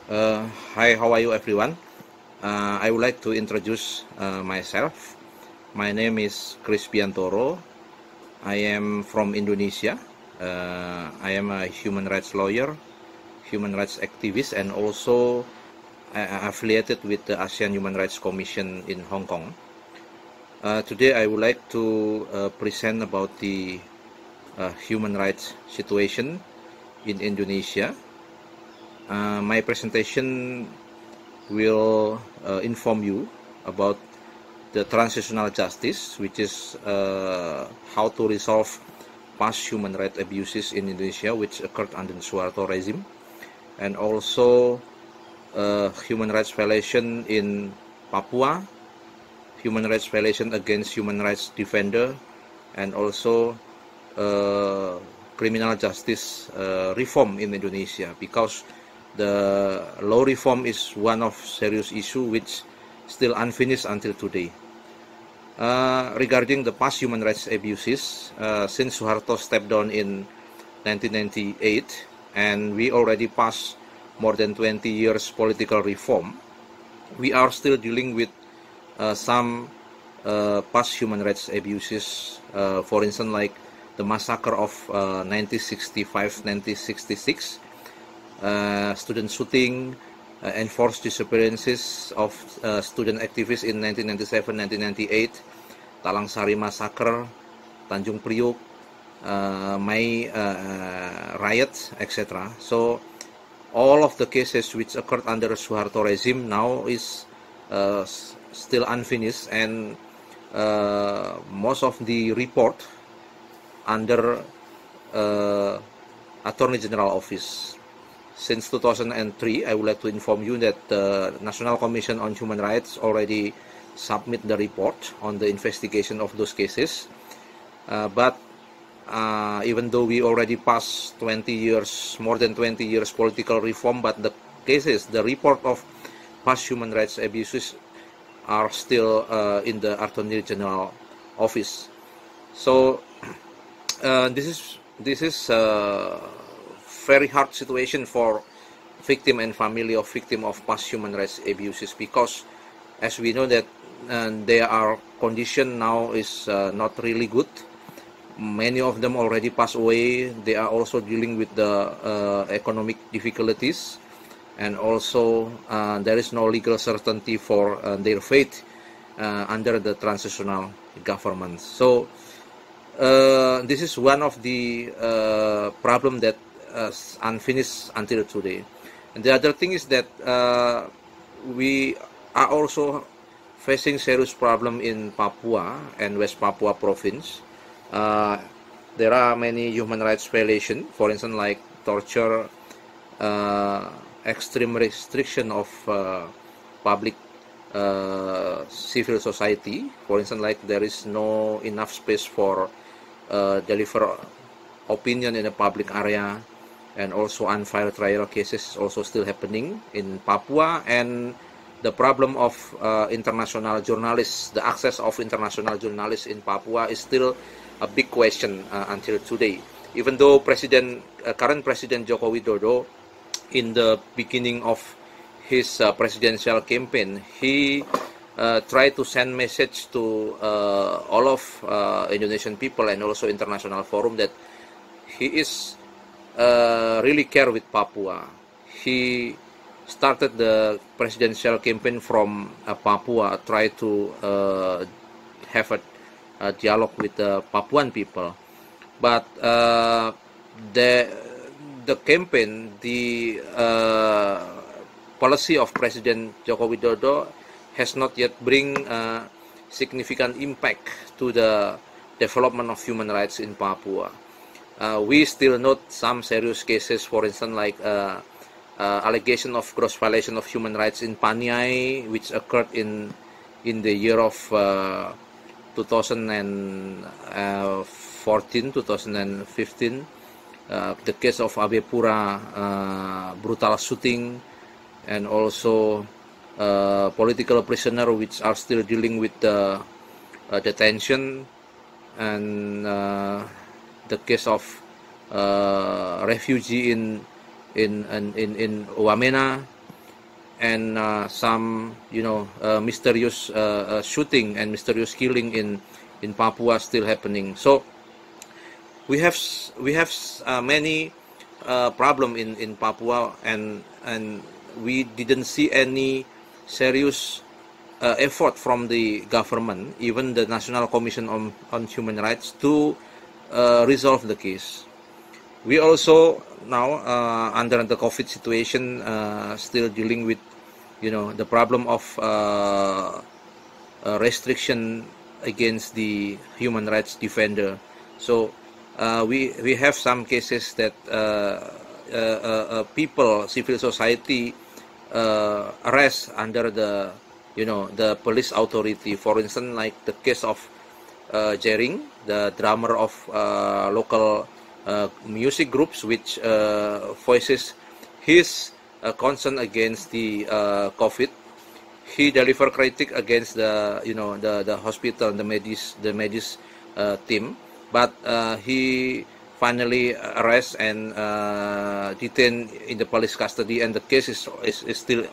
Hi, how are you, everyone? I would like to introduce myself. My name is Chris Biantoro. I am from Indonesia. I am a human rights lawyer, human rights activist, and also affiliated with the ASEAN Human Rights Commission in Hong Kong. Today, I would like to present about the human rights situation in Indonesia. My presentation will inform you about the transitional justice, which is how to resolve past human rights abuses in Indonesia which occurred under the Suharto regime, and also human rights violation in Papua, human rights violation against human rights defender, and also criminal justice reform in Indonesia, because the law reform is one of serious issue which still unfinished until today. Regarding the past human rights abuses, since Suharto stepped down in 1998, and we already passed more than 20 years political reform, we are still dealing with some past human rights abuses. For instance, like the massacre of 1965-1966, student shooting, enforced disappearances of student activists in 1997-1998, Talang Sari massacre, Tanjung Priok, May riots, etc. So all of the cases which occurred under Suharto regime now is still unfinished, and most of the report under Attorney General Office. Since 2003, I would like to inform you that the National Commission on Human Rights already submit the report on the investigation of those cases. But even though we already passed 20 years, more than 20 years political reform, but the cases, the report of past human rights abuses are still in the Attorney General Office. So this is very hard situation for victim and family of victim of past human rights abuses, because as we know that their condition now is not really good. Many of them already passed away. They are also dealing with the economic difficulties, and also there is no legal certainty for their fate under the transitional government. So this is one of the problem that unfinished until today. And the other thing is that we are also facing serious problem in Papua and West Papua province. There are many human rights violations, for instance, like torture, extreme restriction of public civil society. For instance, like there is no enough space for deliver opinion in a public area, and also unfiled trial cases is also still happening in Papua. And the problem of international journalists, the access of international journalists in Papua is still a big question until today. Even though current President Joko Widodo, in the beginning of his presidential campaign, he tried to send message to all of Indonesian people and also international forum that he is really care with Papua. He started the presidential campaign from Papua, try to have a dialogue with the Papuan people. But the campaign, the policy of President Joko Widodo has not yet bring significant impact to the development of human rights in Papua. We still note some serious cases, for instance, like allegation of gross violation of human rights in Paniai, which occurred in the year of 2014, 2015. The case of Abepura brutal shooting, and also political prisoner which are still dealing with the detention, and the case of refugee in Wamena, and some mysterious shooting and mysterious killing in Papua still happening. So we have many problem in Papua, and we didn't see any serious effort from the government, even the National Commission on Human Rights, to resolve the case. We also now under the COVID situation still dealing with the problem of restriction against the human rights defender. So we have some cases that people, civil society, arrest under the the police authority. For instance, like the case of Jering, the drummer of local music groups, which voices his concern against the COVID. He delivered critique against the the hospital, the medis team, but he finally arrested and detained in the police custody, and the case is still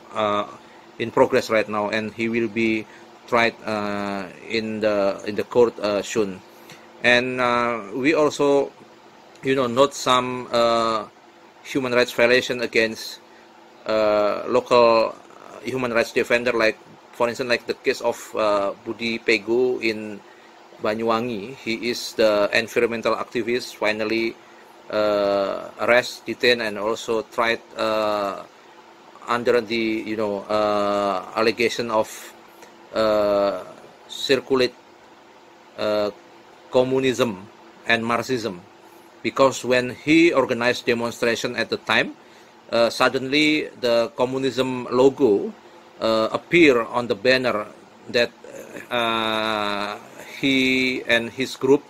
in progress right now, and he will be tried in the court soon. And we also note some human rights violation against local human rights defender, like for instance like the case of Budi Pegu in Banyuwangi. He is the environmental activist, finally arrested, detained, and also tried under the allegation of circulate communism and Marxism, because when he organized demonstration at the time, suddenly the communism logo appear on the banner that he and his group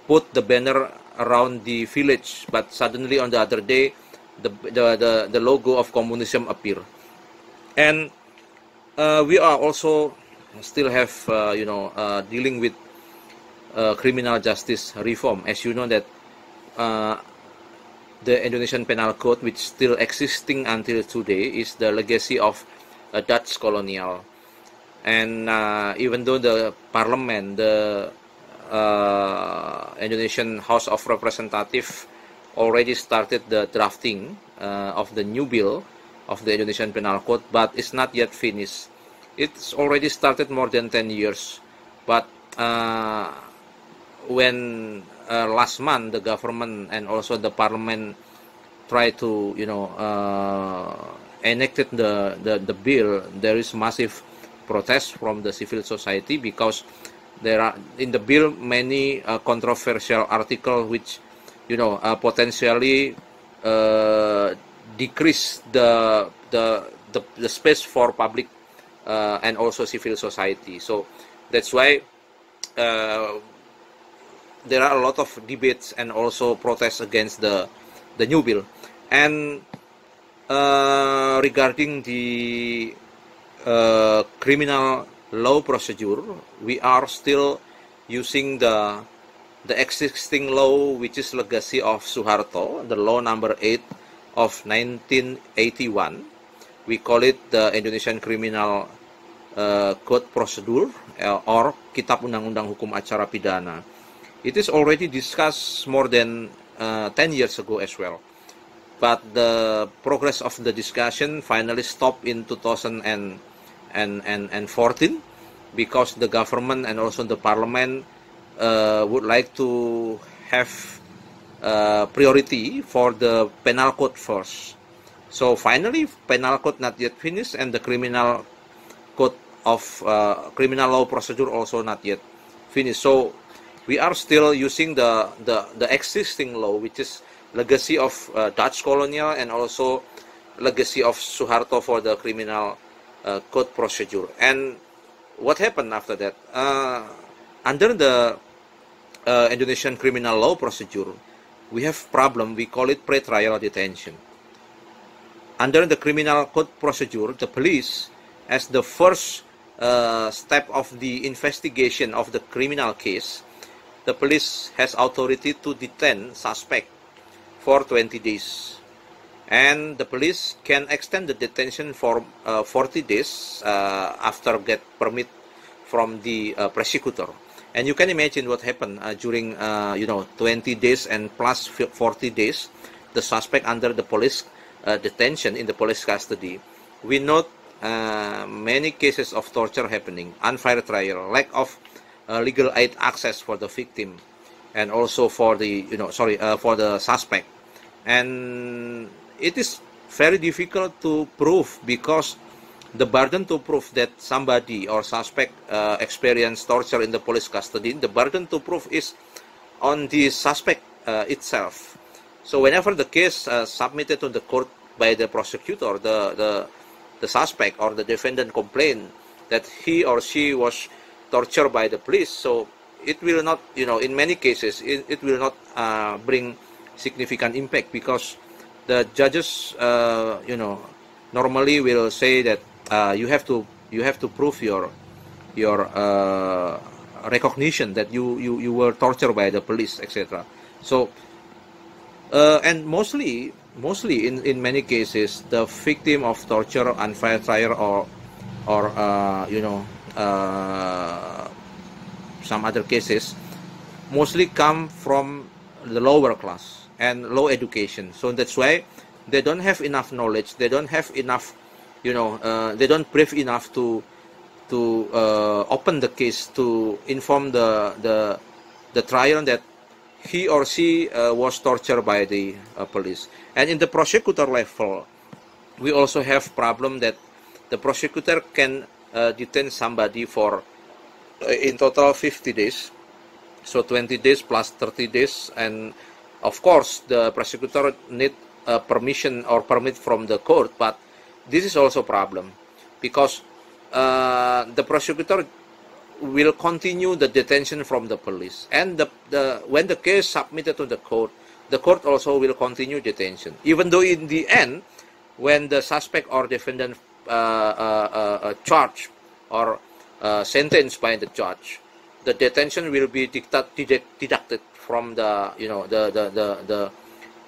put the banner around the village, but suddenly on the other day the logo of communism appear. And we are also still have dealing with criminal justice reform. As you know that the Indonesian Penal Code, which still existing until today, is the legacy of Dutch colonial. And even though the parliament, the Indonesian House of Representatives, already started the drafting of the new bill of the Indonesian Penal Code, but it's not yet finished. It's already started more than 10 years, but when last month the government and also the parliament try to enacted the bill, there is massive protest from the civil society, because there are in the bill many controversial articles which potentially decrease the space for public and also civil society. So that's why there are a lot of debates and also protests against the new bill. And regarding the criminal law procedure, we are still using the existing law, which is legacy of Suharto, the law number 8 of 1981. We call it the Indonesian Criminal Code Procedure, or Kitab Undang-Undang Hukum Acara Pidana. It is already discussed more than 10 years ago as well. But the progress of the discussion finally stopped in 2014, because the government and also the parliament would like to have priority for the penal code first. So finally, penal code not yet finished, and the criminal code of criminal law procedure also not yet finished. So we are still using the existing law, which is legacy of Dutch colonial and also legacy of Suharto for the criminal code procedure. And what happened after that? Under the Indonesian criminal law procedure, we have problem. We call it pre-trial detention. Under the criminal code procedure, the police, as the first step of the investigation of the criminal case, the police has authority to detain suspect for 20 days. and the police can extend the detention for 40 days after get permit from the prosecutor. And you can imagine what happened during 20 days and plus 40 days, the suspect under the police detention in the police custody. We note many cases of torture happening, unfair trial, lack of legal aid access for the victim, and also for the for the suspect. And it is very difficult to prove, because the burden to prove that somebody or suspect experienced torture in the police custody, the burden to prove is on the suspect itself. So whenever the case submitted to the court by the prosecutor, the suspect or the defendant complain that he or she was tortured by the police, so it will not, in many cases, it will not bring significant impact, because the judges, normally will say that you have to prove your recognition that you were tortured by the police, etc. So and mostly in many cases, the victim of torture, unfair trial, or some other cases, mostly come from the lower class and low education. So that's why they don't have enough knowledge, they don't have enough, they don't brave enough to open the case, to inform the trial that he or she was tortured by the police. And in the prosecutor level, we also have problem that the prosecutor can detain somebody for in total 50 days, so 20 days plus 30 days, and of course the prosecutor need permission or permit from the court. But this is also a problem, because the prosecutor will continue the detention from the police, and when the case submitted to the court also will continue detention, even though in the end, when the suspect or defendant charged or sentenced by the judge, the detention will be deducted from the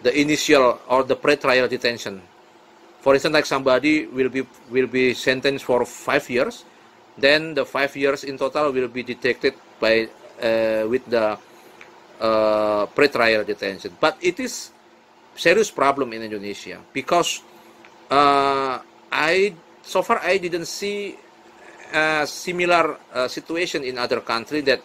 the initial or the pre-trial detention. For instance, like somebody will be sentenced for 5 years, then the 5 years in total will be deducted by with the pre-trial detention. But it is serious problem in Indonesia, because so far I didn't see a similar situation in other country, that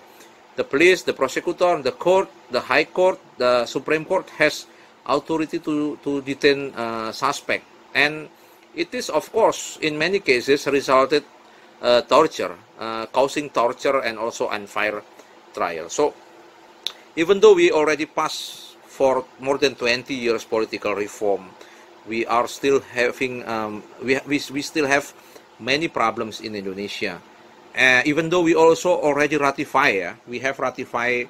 the police, the prosecutor, the court, the high court, the Supreme Court has authority to detain suspect. And it is, of course, in many cases resulted torture, causing torture and also unfair trial. So even though we already passed for more than 20 years political reform, we are still having we still have many problems in Indonesia. Even though we also already ratify, we have ratified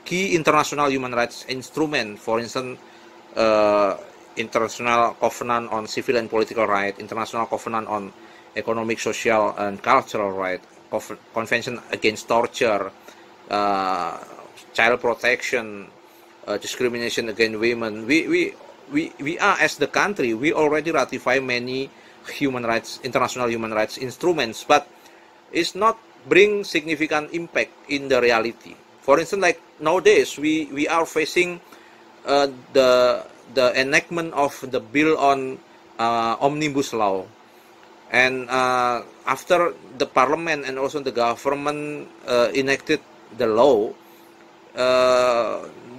key international human rights instrument, for instance, International Covenant on Civil and Political Rights, International Covenant on Economic, Social, and Cultural Rights, Convention Against Torture, Child Protection, Discrimination Against Women. We are, as the country, we already ratify many human rights, international human rights instruments, but it's not bring significant impact in the reality. For instance, like nowadays, we are facing the enactment of the bill on omnibus law, and after the parliament and also the government enacted the law,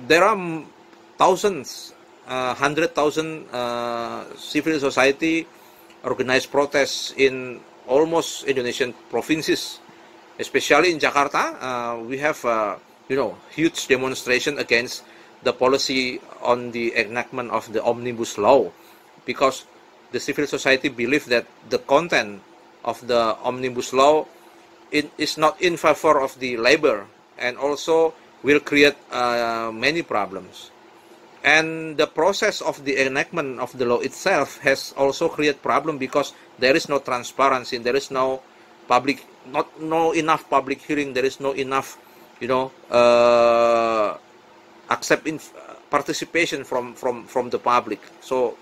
there are thousands, 100,000 civil society organized protests in almost Indonesian provinces, especially in Jakarta. We have huge demonstration against the policy on the enactment of the omnibus law, because the civil society believe that the content of the omnibus law is not in favor of the labor, and also will create many problems. And the process of the enactment of the law itself has also created problem, because there is no transparency, there is no enough public hearing, there is no enough participation from the public. So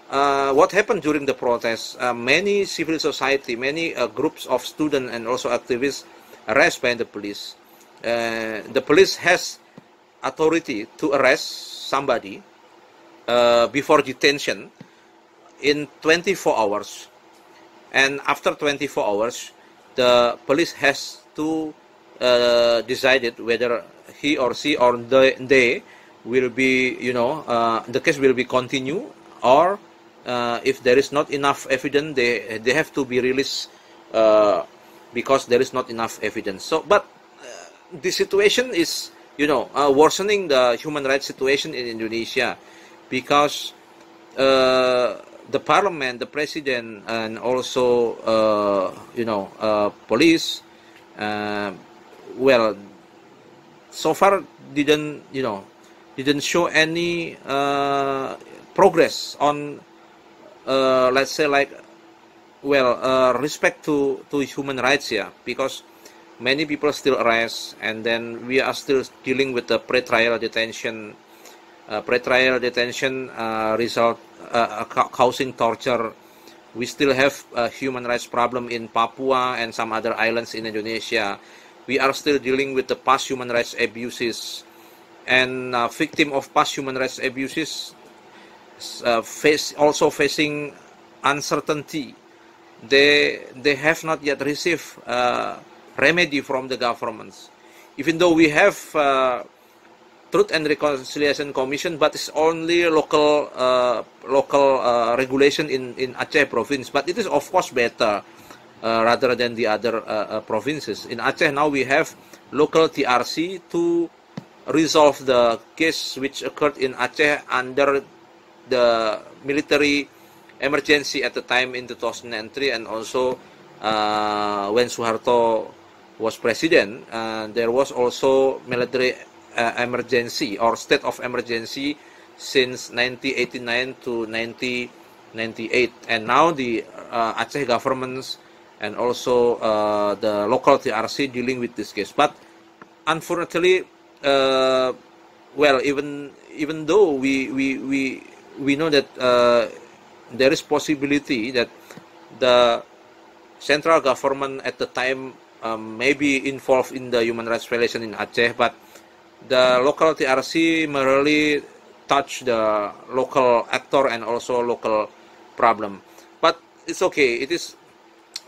what happened during the protest? Many civil society, many groups of students and also activists arrested by the police. The police has authority to arrest somebody before detention in 24 hours. And after 24 hours, the police has to decided whether he or she or they will be, the case will be continued, or if there is not enough evidence, they have to be released because there is not enough evidence. So, but the situation is, worsening the human rights situation in Indonesia, because the parliament, the president, and also police, well, so far didn't show any progress on let's say respect to human rights here, because many people still arrest, and then we are still dealing with the pre-trial detention. Result causing torture. We still have a human rights problem in Papua and some other islands in Indonesia. We are still dealing with the past human rights abuses, and victim of past human rights abuses facing uncertainty. They have not yet received remedy from the governments, even though we have Truth and Reconciliation Commission, but it's only local regulation in Aceh province. But it is of course better rather than the other provinces. In Aceh now we have local TRC to resolve the case which occurred in Aceh under the military emergency at the time in 2003, and also when Suharto was president, there was also military emergency or state of emergency since 1989 to 1998, and now the Aceh governments and also the local TRC dealing with this case. But unfortunately, even though we know that there is possibility that the central government at the time may be involved in the human rights violation in Aceh, but the local TRC merely touch the local actor and also local problem. But it's okay. It is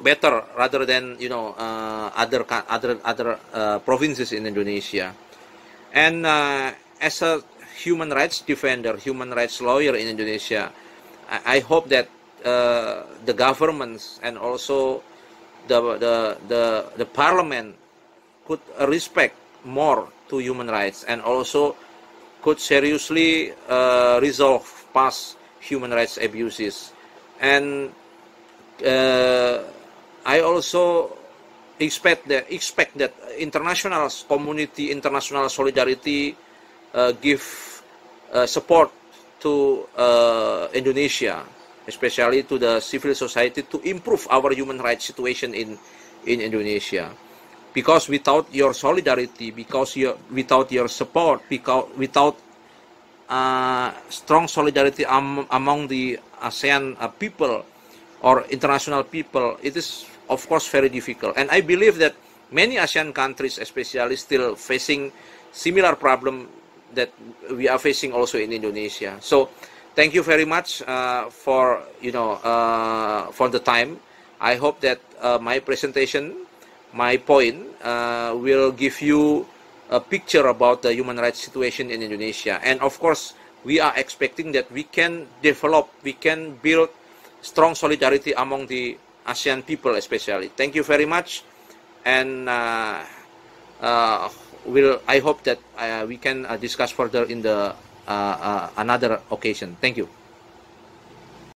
better rather than other provinces in Indonesia. And as a human rights defender, human rights lawyer in Indonesia, I hope that the governments and also the parliament could respect more to human rights, and also could seriously resolve past human rights abuses. And I also expect that international community, international solidarity give support to Indonesia, especially to the civil society, to improve our human rights situation in Indonesia. Because without your solidarity, without your support, without strong solidarity among the ASEAN people or international people, it is of course very difficult. And I believe that many ASEAN countries especially still facing similar problem that we are facing also in Indonesia. So thank you very much for the time. I hope that my presentation, my point, will give you a picture about the human rights situation in Indonesia. And of course, we are expecting that we can build strong solidarity among the ASEAN people especially. Thank you very much. And I hope that we can discuss further in the another occasion. Thank you.